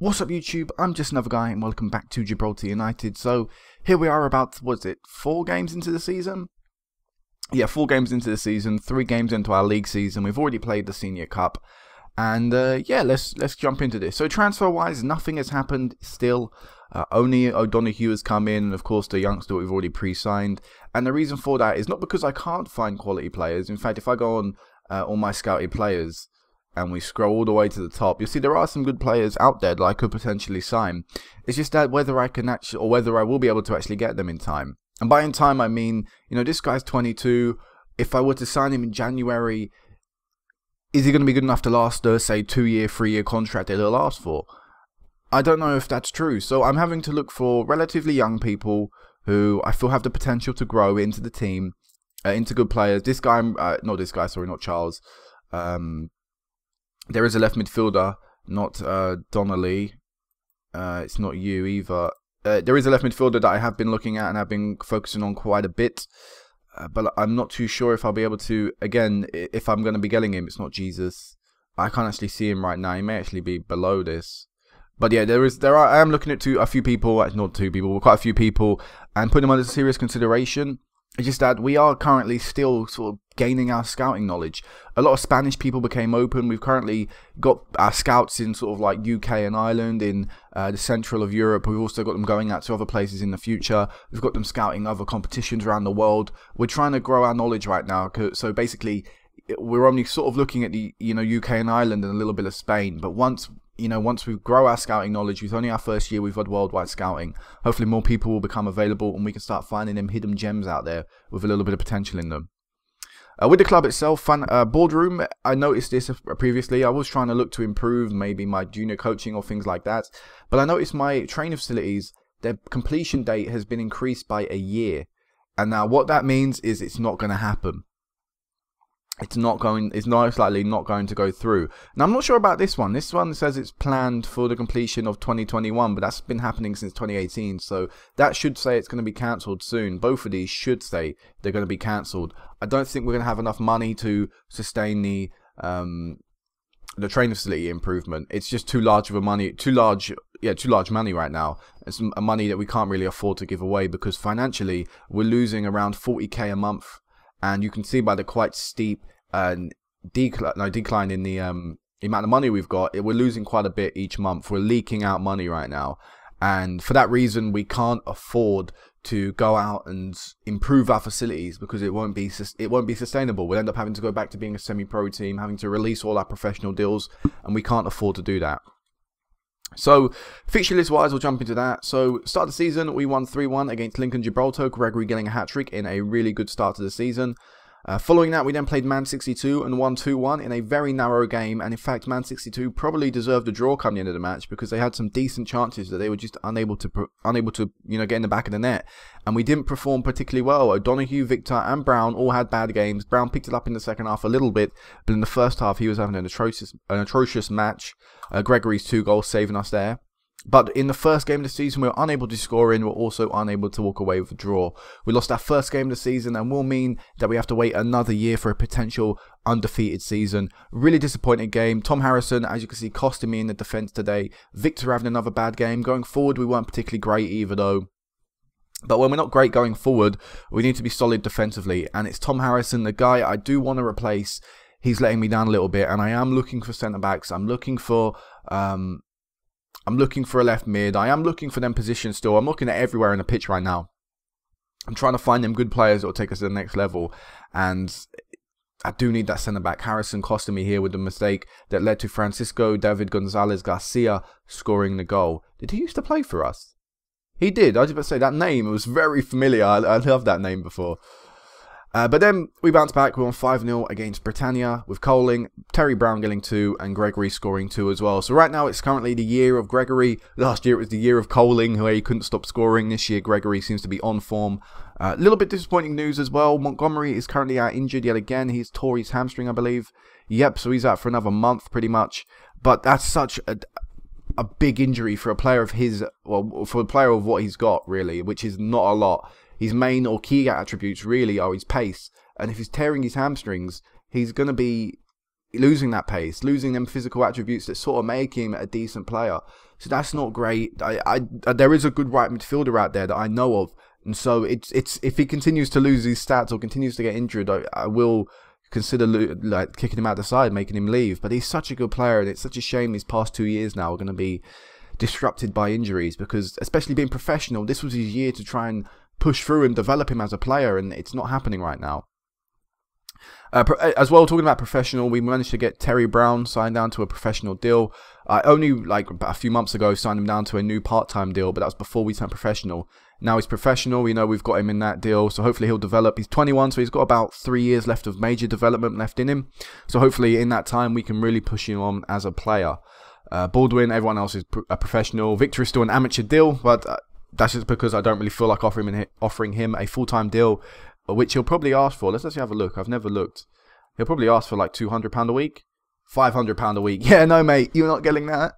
What's up YouTube, I'm just another guy and welcome back to Gibraltar United. So here we are about, was it 4 games into the season? Yeah, 4 games into the season, 3 games into our league season. We've already played the Senior Cup. And yeah, let's jump into this. So transfer wise, nothing has happened still. Only O'Donoghue has come in, and of course the youngster we've already pre-signed. And the reason for that is not because I can't find quality players. In fact, if I go on all my scouted players, and we scroll all the way to the top, you'll see there are some good players out there that I could potentially sign. It's just that whether I can actually, or whether I will be able to actually get them in time. And by in time, I mean, you know, this guy's 22. If I were to sign him in January, is he going to be good enough to last a, say, 2-year, 3-year contract that he'll last for? I don't know if that's true. So I'm having to look for relatively young people who I feel have the potential to grow into the team, into good players. This guy, not this guy, sorry, not Charles. There is a left midfielder, not Donnelly. It's not you either. There is a left midfielder that I have been looking at and I've been focusing on quite a bit. But I'm not too sure if I'll be able to, again, if I'm going to be getting him. It's not Jesus. I can't actually see him right now. He may actually be below this. But yeah, I am looking at a few people, not 2 people, but quite a few people, and putting them under serious consideration. It's just that we are currently still sort of gaining our scouting knowledge. A lot of Spanish people became open. We've currently got our scouts in sort of like UK and Ireland, in the central of Europe. We've also got them going out to other places in the future. We've got them scouting other competitions around the world. We're trying to grow our knowledge right now. So basically, we're only sort of looking at the UK and Ireland and a little bit of Spain. But once we grow our scouting knowledge, it's only our first year we've had worldwide scouting. Hopefully more people will become available and we can start finding them hidden gems out there with a little bit of potential in them. With the club itself, boardroom, I noticed this previously. I was trying to look to improve maybe my junior coaching or things like that. But I noticed my training facilities, their completion date has been increased by a year. And now what that means is it's not going to happen. It's most likely not going to go through. Now, I'm not sure about this one. This one says it's planned for the completion of 2021, but that's been happening since 2018. So that should say it's going to be cancelled soon. Both of these should say they're going to be cancelled. I don't think we're going to have enough money to sustain the training facility improvement. It's just too large money right now. It's money that we can't really afford to give away because financially we're losing around 40k a month. And you can see by the quite steep decline in the amount of money we've got, we're losing quite a bit each month. We're leaking out money right now. And for that reason, we can't afford to go out and improve our facilities because it won't be sustainable. We'll end up having to go back to being a semi-pro team, having to release all our professional deals, and we can't afford to do that. So, fixture list wise, we'll jump into that. So, start of the season, we won 3-1 against Lincoln Gibraltar, Gregory getting a hat-trick in a really good start to the season. Following that, we then played Man 62 and won 2-1 in a very narrow game. And in fact, Man 62 probably deserved a draw come the end of the match because they had some decent chances that they were just unable to get in the back of the net. And we didn't perform particularly well. O'Donoghue, Victor and Brown all had bad games. Brown picked it up in the second half a little bit, but in the first half he was having an atrocious match. Gregory's 2 goals saving us there. But in the first game of the season, we were unable to score in. We're also unable to walk away with a draw. We lost our first game of the season and will mean that we have to wait another year for a potential undefeated season. Really disappointing game. Tom Harrison, as you can see, costing me in the defence today. Victor having another bad game. Going forward, we weren't particularly great either though. But when we're not great going forward, we need to be solid defensively. And it's Tom Harrison, the guy I do want to replace. He's letting me down a little bit. And I am looking for centre-backs. I'm looking for a left mid. I am looking for them positions still. I'm looking at everywhere in the pitch right now. I'm trying to find them good players that will take us to the next level. And I do need that centre-back. Harrison costing me here with the mistake that led to Francisco David Gonzalez Garcia scoring the goal. Did he used to play for us? He did. I was about to say, that name was very familiar. I loved that name before. But then we bounced back. We won 5-0 against Britannia with Coling, Terry Brown getting 2 and Gregory scoring 2 as well. So right now it's currently the year of Gregory. Last year it was the year of Coling, where he couldn't stop scoring. This year Gregory seems to be on form. A little bit disappointing news as well. Montgomery is currently out injured yet again. He's tore his hamstring, I believe. Yep, so he's out for another month pretty much. But that's such a big injury for a player of his, well, for a player of what he's got really, which is not a lot. His main or key attributes really are his pace, and if he's tearing his hamstrings, he's going to be losing that pace, losing them physical attributes that sort of make him a decent player. So that's not great. There is a good right midfielder out there that I know of, and so it's if he continues to lose these stats or continues to get injured, I will consider like kicking him out the side, making him leave. But he's such a good player, and it's such a shame these past 2 years now are going to be disrupted by injuries, because especially being professional, this was his year to try and push through and develop him as a player, and it's not happening right now. As well, talking about professional, we managed to get Terry Brown signed down to a professional deal. Only like about a few months ago signed him down to a new part-time deal, but that was before we turned professional. Now he's professional, we know we've got him in that deal, so hopefully he'll develop. He's 21, so he's got about 3 years left of major development left in him. So hopefully in that time we can really push him on as a player. Baldwin, everyone else is a professional. Victor is still an amateur deal, but that's just because I don't really feel like offering him a full-time deal, which he'll probably ask for. Let's actually have a look. I've never looked. He'll probably ask for like £200 a week, £500 a week. Yeah, no, mate, you're not getting that.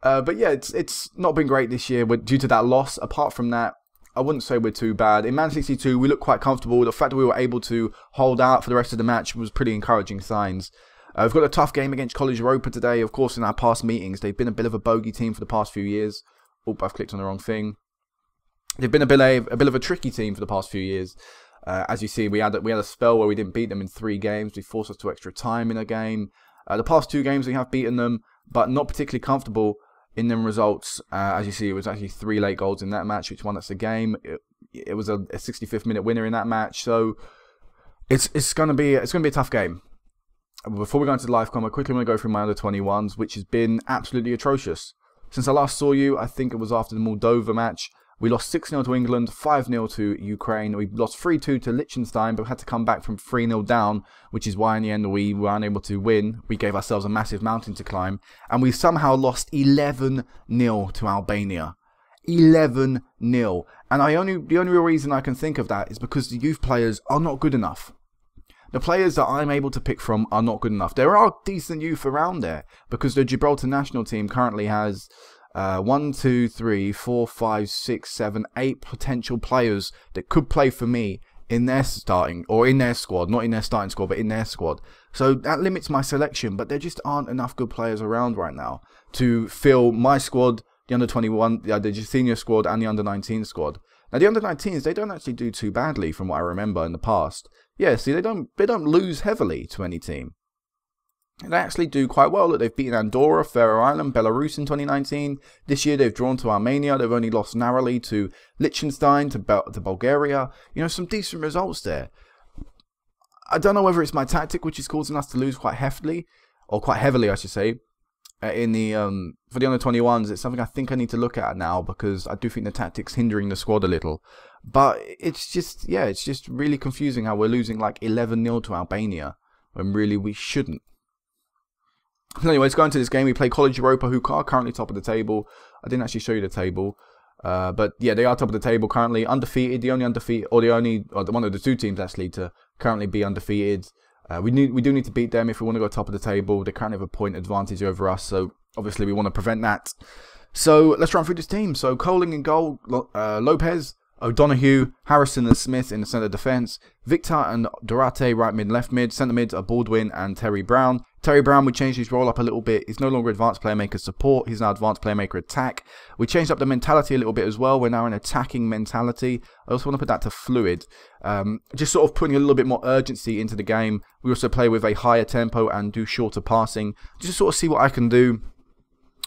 But yeah, it's not been great this year due to that loss. Apart from that, I wouldn't say we're too bad. In Man 62, we look quite comfortable. The fact that we were able to hold out for the rest of the match was pretty encouraging signs. We've got a tough game against College Europa today. Of course, in our past meetings, they've been a bit of a bogey team for the past few years. Oh, I've clicked on the wrong thing. They've been a bit of a tricky team for the past few years. As you see, we had a spell where we didn't beat them in 3 games. They forced us to extra time in a game. The past 2 games we have beaten them, but not particularly comfortable in them results. As you see, it was actually 3 late goals in that match, which won us the game. It was a 65th minute winner in that match, so it's gonna be a tough game. Before we go into the live comment, I quickly want to go through my under 21s, which has been absolutely atrocious. Since I last saw you, I think it was after the Moldova match. We lost 6-0 to England, 5-0 to Ukraine. We lost 3-2 to Liechtenstein, but we had to come back from 3-0 down, which is why in the end we were unable to win. We gave ourselves a massive mountain to climb, and we somehow lost 11-0 to Albania. 11-0. And the only real reason I can think of that is because the youth players are not good enough. The players that I'm able to pick from are not good enough. There are decent youth around there, because the Gibraltar national team currently has 1, 2, 3, 4, 5, 6, 7, 8 potential players that could play for me in their starting, or in their squad, not in their starting squad, but in their squad. So that limits my selection, but there just aren't enough good players around right now to fill my squad, the under 21, the senior squad, and the under 19 squad. Now the under 19s, they don't actually do too badly from what I remember in the past. Yeah, see, they don't lose heavily to any team. They actually do quite well. Look, they've beaten Andorra, Faroe Island, Belarus in 2019. This year they've drawn to Armenia. They've only lost narrowly to Liechtenstein, to Bulgaria. You know, some decent results there. I don't know whether it's my tactic which is causing us to lose quite heavily, I should say. In the for the under 21s, it's something I think I need to look at now, because I do think the tactic's hindering the squad a little. But it's just, yeah, it's just really confusing how we're losing like 11-0 to Albania when really we shouldn't. Anyways, going to this game, we play College Europa, who are currently top of the table. I didn't actually show you the table, but yeah, they are top of the table currently, undefeated. The only undefeated, or one of the 2 teams actually to currently be undefeated. We do need to beat them if we want to go top of the table. They currently have a point advantage over us, so obviously we want to prevent that. So let's run through this team. So Coling in goal, Lopez, O'Donoghue, Harrison and Smith in the centre defence, Victor and Dorate right mid, left mid, centre mid are Baldwin and Terry Brown. Terry Brown, we changed his role up a little bit. He's no longer advanced playmaker support, he's now advanced playmaker attack. We changed up the mentality a little bit as well. We're now an attacking mentality. I also want to put that to fluid. Just sort of putting a little bit more urgency into the game. We also play with a higher tempo and do shorter passing. Just to sort of see what I can do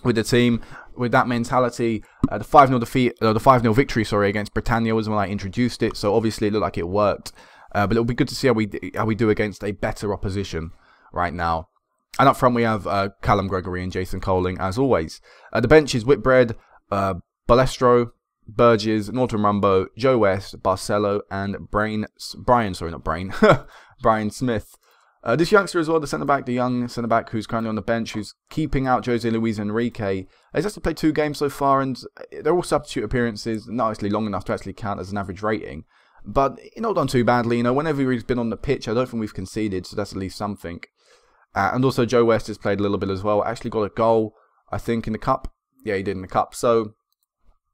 with the team with that mentality. The 5-0 victory, sorry, against Britannia was when I introduced it, so obviously it looked like it worked. But it'll be good to see how we do against a better opposition right now. And up front we have Callum Gregory and Jason Coling as always. The bench is Whitbread, Balestro, Burgess, Norton Rumbo, Joe West, Barcelo, and Brian Smith. This youngster as well, the young centre-back who's currently on the bench, who's keeping out Jose Luis Enrique. He's actually played 2 games so far, and they're all substitute appearances, not actually long enough to actually count as an average rating. But not done too badly, you know, whenever he's been on the pitch, I don't think we've conceded, so that's at least something. And also Joe West has played a little bit as well, actually got a goal, I think, in the Cup. Yeah, he did in the Cup, so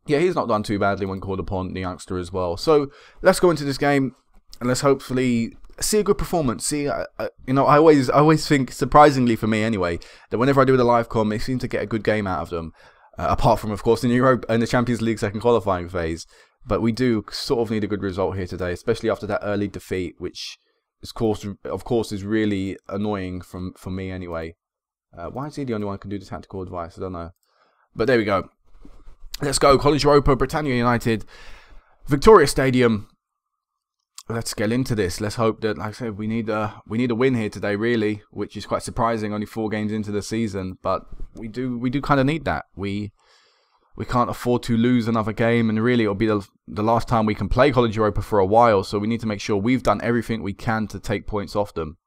yeah, he's not done too badly when called upon, the youngster as well. So let's go into this game, and let's hopefully see a good performance. See, you know, I always think, surprisingly for me anyway, that whenever I do the live com, they seem to get a good game out of them. Apart from, of course, in the Champions League second qualifying phase. But we do sort of need a good result here today, especially after that early defeat, which, of course, is really annoying for me anyway. Why is he the only one who can do the tactical advice? I don't know. But there we go. Let's go. College Europa, Britannia United, Victoria Stadium. Let's get into this. Let's hope that, like I said, we need a win here today, really, which is quite surprising. Only 4 games into the season, but we do kind of need that. We can't afford to lose another game, and really it'll be the last time we can play College Europa for a while. So we need to make sure we've done everything we can to take points off them.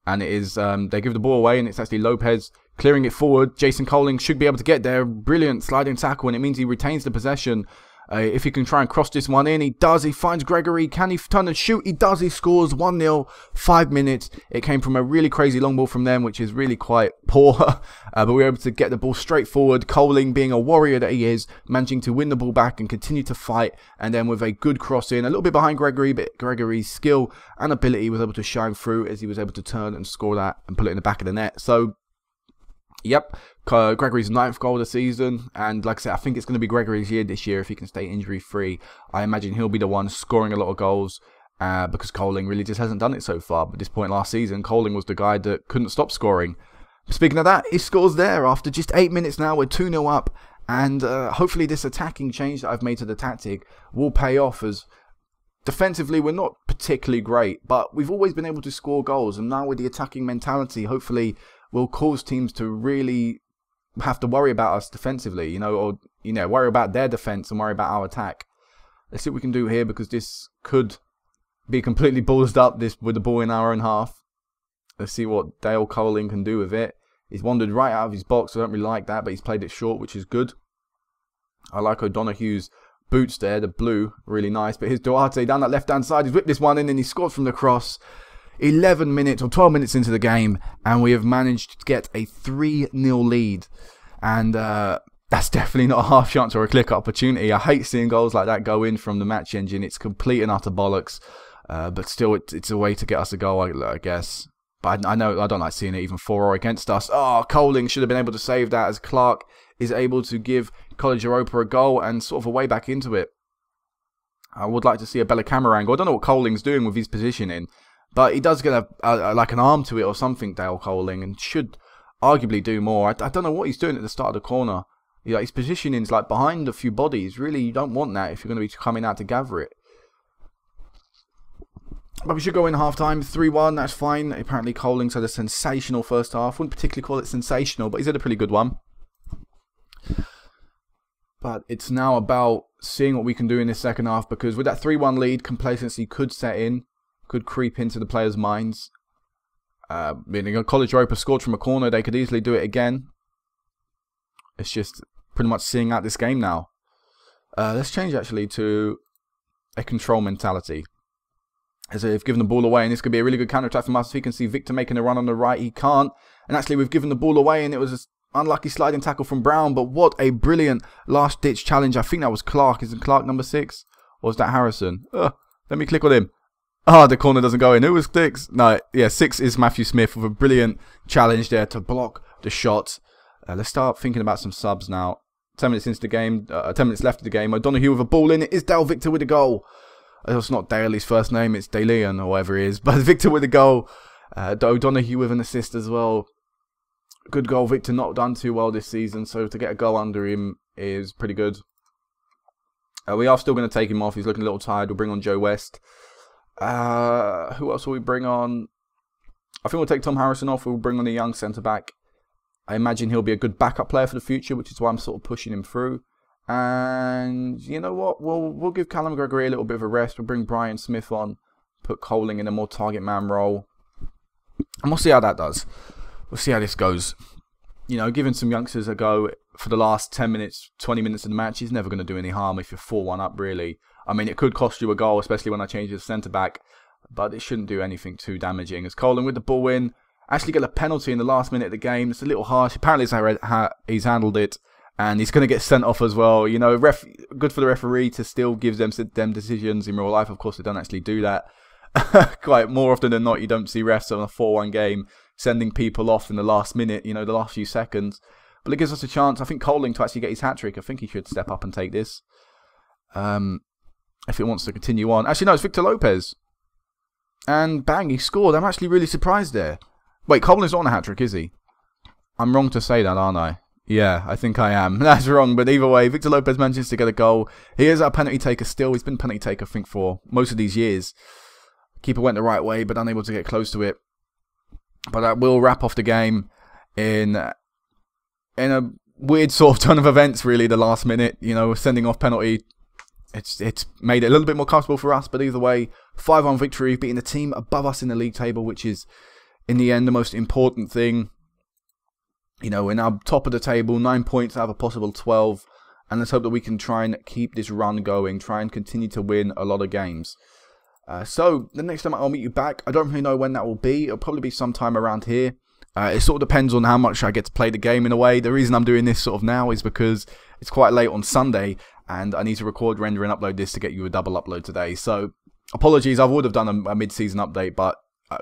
And it is they give the ball away, and it's actually Lopez clearing it forward. Jason Coling should be able to get there. Brilliant sliding tackle, and it means he retains the possession. If he can try and cross this one in, he does. He finds Gregory. Can he turn and shoot? He does. He scores 1-0, 5 minutes. It came from a really crazy long ball from them, which is really quite poor. But we were able to get the ball straight forward. Coling, being a warrior that he is, managing to win the ball back and continue to fight. And then with a good cross in, a little bit behind Gregory, but Gregory's skill and ability was able to shine through as he was able to turn and score that and put it in the back of the net. So, yep, Gregory's 9th goal of the season, and like I said, I think it's going to be Gregory's year this year if he can stay injury free. I imagine he'll be the one scoring a lot of goals because Coling really just hasn't done it so far. But at this point last season, Coling was the guy that couldn't stop scoring. Speaking of that, he scores there after just 8 minutes now. We're 2-0 up, and hopefully this attacking change that I've made to the tactic will pay off, as defensively we're not particularly great, but we've always been able to score goals, and now with the attacking mentality, hopefully will cause teams to really have to worry about us defensively, you know, or, you know, worry about their defense and worry about our attack. Let's see what we can do here, because this could be completely ballsed up with the ball in our own half. Let's see what Dale Coling can do with it. He's wandered right out of his box. I don't really like that, but he's played it short, which is good. I like O'Donoghue's boots there, the blue, really nice. But here's Duarte down that left-hand side. He's whipped this one in and he scored from the cross. 11 minutes or 12 minutes into the game, and we have managed to get a 3-0 lead. And that's definitely not a half chance or a click opportunity. I hate seeing goals like that go in from the match engine. It's complete and utter bollocks. But still, it's a way to get us a goal, I guess. But I know I don't like seeing it even for or against us. Oh, Coling should have been able to save that, as Clark is able to give College Europa a goal and sort of a way back into it. I would like to see a better camera angle. I don't know what Coling's doing with his positioning, but he does get like an arm to it or something, Dale Coling, and should arguably do more. I don't know what he's doing at the start of the corner. You know, his positioning's like behind a few bodies. Really, you don't want that if you're going to be coming out to gather it. But we should go in half-time, 3-1, that's fine. Apparently Coling's had a sensational first half. Wouldn't particularly call it sensational, but he's had a pretty good one. But it's now about seeing what we can do in this second half, because with that 3-1 lead, complacency could set in, could creep into the players' minds. Meaning College Europa scored from a corner, they could easily do it again. It's just pretty much seeing out this game now. Let's change actually to a control mentality. As they've given the ball away, and this could be a really good counter-attack from us. If he can see Victor making a run on the right, he can't. And actually, we've given the ball away, and it was an unlucky sliding tackle from Brown. But what a brilliant last-ditch challenge. I think that was Clark. Isn't Clark number 6? Or was that Harrison? Let me click on him. The corner doesn't go in. Who was 6? No, yeah, 6 is Matthew Smith with a brilliant challenge there to block the shot. Let's start thinking about some subs now. 10 minutes into the game, 10 minutes left of the game. O'Donoghue with a ball in. It is Dale Victor with a goal. It's not Dale, his first name, it's DeLeon or whatever he is. But Victor with a goal. O'Donoghue with an assist as well. Good goal. Victor not done too well this season, so to get a goal under him is pretty good. We are still going to take him off. He's looking a little tired. We'll bring on Joe West. Who else will we bring on? I think we'll take Tom Harrison off. We'll bring on a young centre-back. I imagine he'll be a good backup player for the future, which is why I'm sort of pushing him through. And you know what? We'll give Callum Gregory a little bit of a rest. We'll bring Brian Smith on, put Coling in a more target man role, and we'll see how that does. We'll see how this goes. You know, giving some youngsters a go for the last 10 minutes, 20 minutes of the match is never going to do any harm if you're 4-1 up, really. I mean, it could cost you a goal, especially when I change the centre back, but it shouldn't do anything too damaging. As Coling with the ball in, actually get a penalty in the last minute of the game. It's a little harsh. Apparently, he's handled it. And he's going to get sent off as well. You know, good for the referee to still give them decisions in real life. Of course, they don't actually do that. quite more often than not, you don't see refs on a 4-1 game sending people off in the last minute, you know, the last few seconds. But it gives us a chance, I think, Coling to actually get his hat-trick. I think he should step up and take this. If it wants to continue on. Actually, no, it's Victor Lopez. And bang, he scored. I'm actually really surprised there. Wait, Coling's not on a hat-trick, is he? I'm wrong to say that, aren't I? Yeah, I think I am. That's wrong, but either way, Victor Lopez manages to get a goal. He is our penalty taker still. He's been penalty taker, I think, for most of these years. Keeper went the right way, but unable to get close to it. But that will wrap off the game in a weird sort of turn of events, really, the last minute. You know, sending off penalty. It's made it a little bit more comfortable for us, but either way, 5-1 victory, beating the team above us in the league table, which is, in the end, the most important thing. You know, we're now top of the table, 9 points out of a possible 12, and let's hope that we can try and keep this run going, try and continue to win a lot of games. So, the next time I'll meet you back, I don't really know when that will be. It'll probably be sometime around here. It sort of depends on how much I get to play the game in a way. The reason I'm doing this sort of now is because it's quite late on Sunday, and I need to record, render, and upload this to get you a double upload today. So, apologies, I would have done a mid-season update, but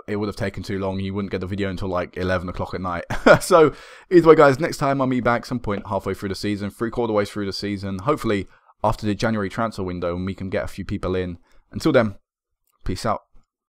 it would have taken too long. You wouldn't get the video until like 11 o'clock at night. So, either way, guys, next time I'll meet back some point halfway through the season, 3/4 way through the season, hopefully after the January transfer window, and we can get a few people in. Until then, peace out.